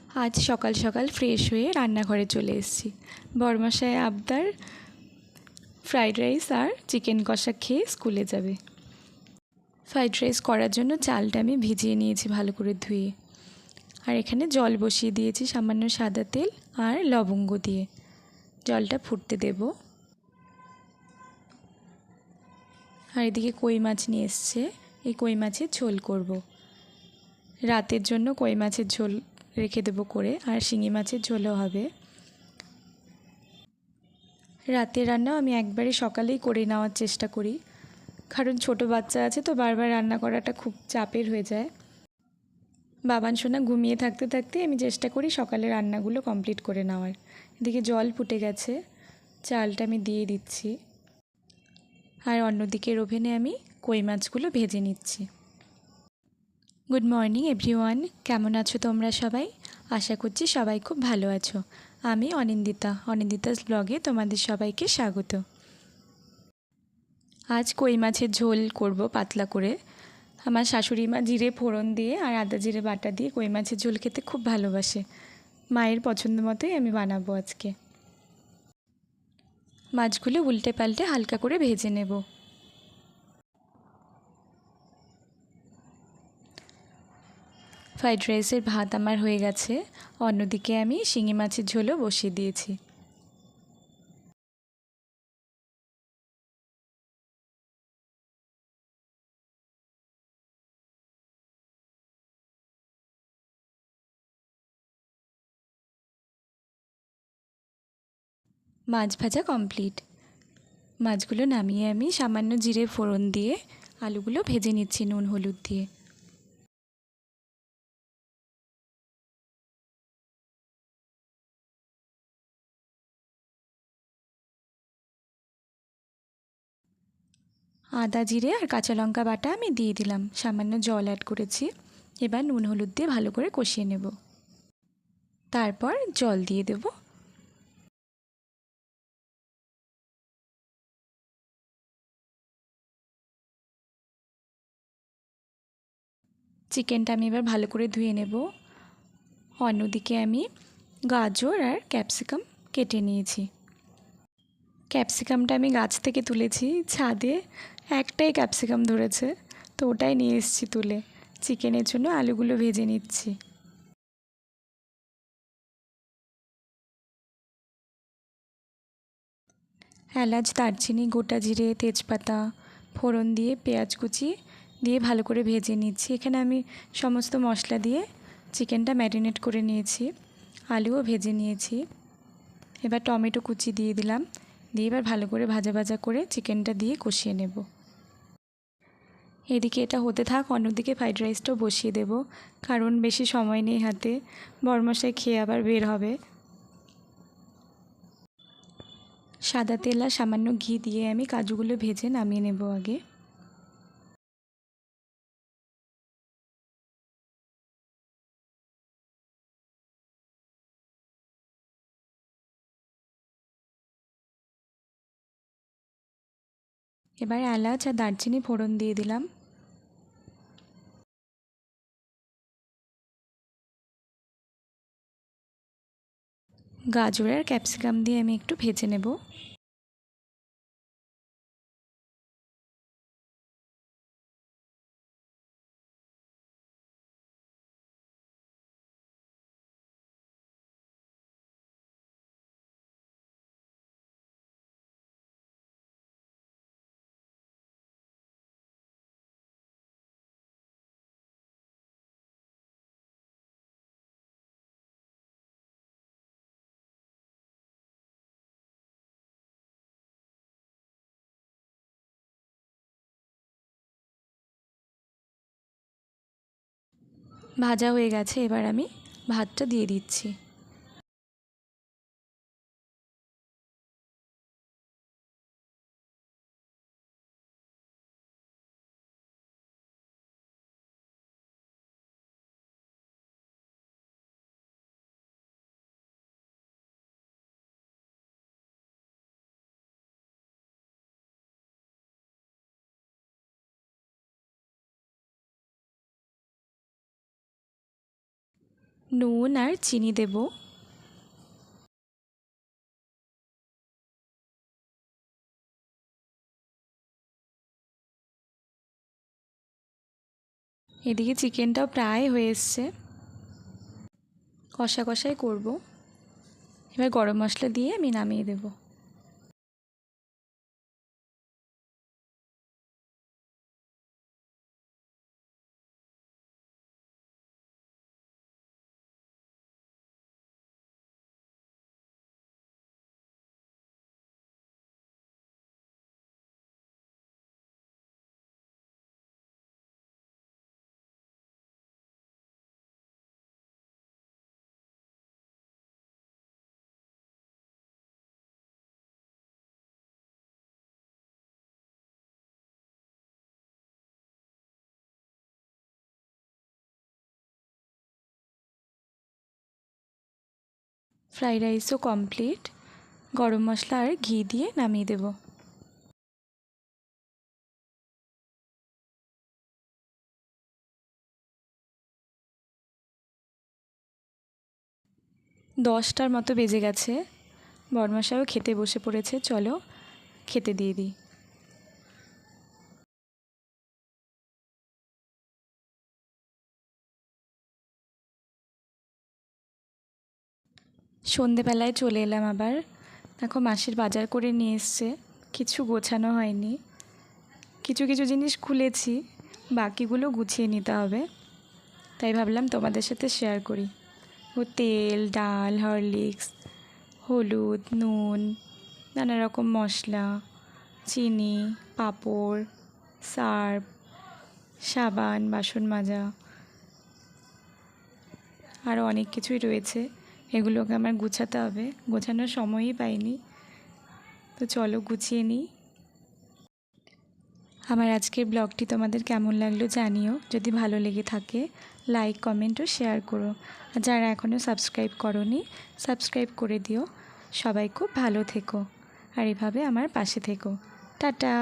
আজ সকাল সকাল ফ্রেশ হয়ে রান্নাঘরে চলে এসেছি। বড়মশাই আবদার ফ্রাইড রাইস আর চিকেন কষা খেয়ে স্কুলে যাবে। ফ্রাইড রাইস করার জন্য চালটা আমি ভিজিয়ে নিয়েছি ভালো করে ধুয়ে। আর এখানে জল বসিয়ে দিয়েছি সামান্য সাদা তেল আর লবঙ্গ দিয়ে। জলটা ফুটতে দেব। আর এদিকে কই মাছ নিয়ে এসছে, এই কই মাছের ঝোল করব। রাতের জন্য কই মাছের ঝোল রেখে দেবো করে, আর শিঙি মাছের ঝোলও হবে। রাতের রান্নাও আমি একবারে সকালেই করে নেওয়ার চেষ্টা করি, কারণ ছোট বাচ্চা আছে তো বারবার রান্না করাটা খুব চাপের হয়ে যায়। বাবান সোনা ঘুমিয়ে থাকতে থাকতে আমি চেষ্টা করি সকালে রান্নাগুলো কমপ্লিট করে নেওয়ার। এদিকে জল ফুটে গেছে, চালটা আমি দিয়ে দিচ্ছি। আর অন্যদিকের ওভেনে আমি কই মাছগুলো ভেজে নিচ্ছি। গুড মর্নিং এভরিওয়ান, কেমন আছো তোমরা সবাই? আশা করছি সবাই খুব ভালো আছো। আমি অনিন্দিতাস ব্লগে তোমাদের সবাইকে স্বাগত। আজ কই মাছের ঝোল করব পাতলা করে। আমার শাশুড়ি মা জিরে ফোড়ন দিয়ে আর আদা জিরে বাটা দিয়ে কই মাছের ঝোল খেতে খুব ভালোবাসে। মায়ের পছন্দ মতোই আমি বানাবো আজকে। মাছগুলো উল্টে পাল্টে হালকা করে ভেজে নেব। ফ্রাইড রাইসের ভাত আমার হয়ে গেছে, অন্যদিকে আমি শিঙি মাছের ঝোলও বসিয়ে দিয়েছি। মাছ ভাজা কমপ্লিট। মাছগুলো নামিয়ে আমি সামান্য জিরে ফোড়ন দিয়ে আলুগুলো ভেজে নিচ্ছি নুন হলুদ দিয়ে। আদা জিরে আর কাঁচা লঙ্কা বাটা আমি দিয়ে দিলাম, সামান্য জল অ্যাড করেছি। এবার নুন হলুদ দিয়ে ভালো করে কষিয়ে নেব, তারপর জল দিয়ে দেব। চিকেনটা আমি এবার ভালো করে ধুয়ে নেব। অন্যদিকে আমি গাজর আর ক্যাপসিকাম কেটে নিয়েছি। ক্যাপসিকামটা আমি গাছ থেকে তুলেছি, ছাদে একটাই ক্যাপসিকাম ধরেছে, তো ওটাই নিয়ে এসেছি তুলে। চিকেনের জন্য আলুগুলো ভেজে নিচ্ছি। এলাচ, দারচিনি, গোটা জিরে, তেজপাতা ফোড়ন দিয়ে পেঁয়াজ কুচি দিয়ে ভালো করে ভেজে নিচ্ছি। এখানে আমি সমস্ত মশলা দিয়ে চিকেনটা ম্যারিনেট করে নিয়েছি, আলুও ভেজে নিয়েছি। এবার টমেটো কুচি দিয়ে দিলাম, দিয়ে এবার ভালো করে ভাজা ভাজা করে চিকেনটা দিয়ে কষিয়ে নেব। এদিকে এটা হতে থাক, অন্যদিকে ফ্রাইড রাইসটাও বসিয়ে দেব, কারণ বেশি সময় নেই হাতে। বরমশাই খেয়ে আবার বের হবে। সাদা তেল আর সামান্য ঘি দিয়ে আমি কাজুগুলো ভেজে নামিয়ে নেব আগে। এবার এলাচ আর দারচিনি ফোড়ন দিয়ে দিলাম। গাজর আর ক্যাপসিকাম দিয়ে আমি একটু ভেজে নেব। ভাজা হয়ে গেছে, এবার আমি ভাতটা দিয়ে দিচ্ছি। নুন আর চিনি দেব। এদিকে চিকেনটাও প্রায় হয়ে এসছে, কষা কষাই করব। এবার গরম মশলা দিয়ে আমি নামিয়ে দেব। Fried রাইসও complete. গরম মশলা আর ঘি দিয়ে নামিয়ে দেব। দশটার মতো বেজে গেছে, বরমশাইও খেতে বসে পড়েছে। চলো খেতে দিয়ে দিই। সন্ধেবেলায় চলে এলাম আবার। দেখো মাসির বাজার করে নিয়ে এসছে, কিছু গোছানো হয়নি। কিছু কিছু জিনিস খুলেছি, বাকিগুলো গুছিয়ে নিতে হবে। তাই ভাবলাম তোমাদের সাথে শেয়ার করি। ও তেল, ডাল, হরলিক্স, হলুদ, নুন, নানা রকম মশলা, চিনি, পাঁপড়, সার্ফ, সাবান, বাসন মাজা, আরও অনেক কিছুই রয়েছে। এগুলোকে আমার গুছাতে হবে, গোছানোর সময়ই পাইনি। তো চলো গুছিয়ে নিই। আমার আজকের ব্লগটি তোমাদের কেমন লাগলো জানিও। যদি ভালো লেগে থাকে লাইক, কমেন্ট ও শেয়ার করো। আর যারা এখনও সাবস্ক্রাইব করোনি সাবস্ক্রাইব করে দিও। সবাই খুব ভালো থেকো আর এভাবে আমার পাশে থেকো। টাটা।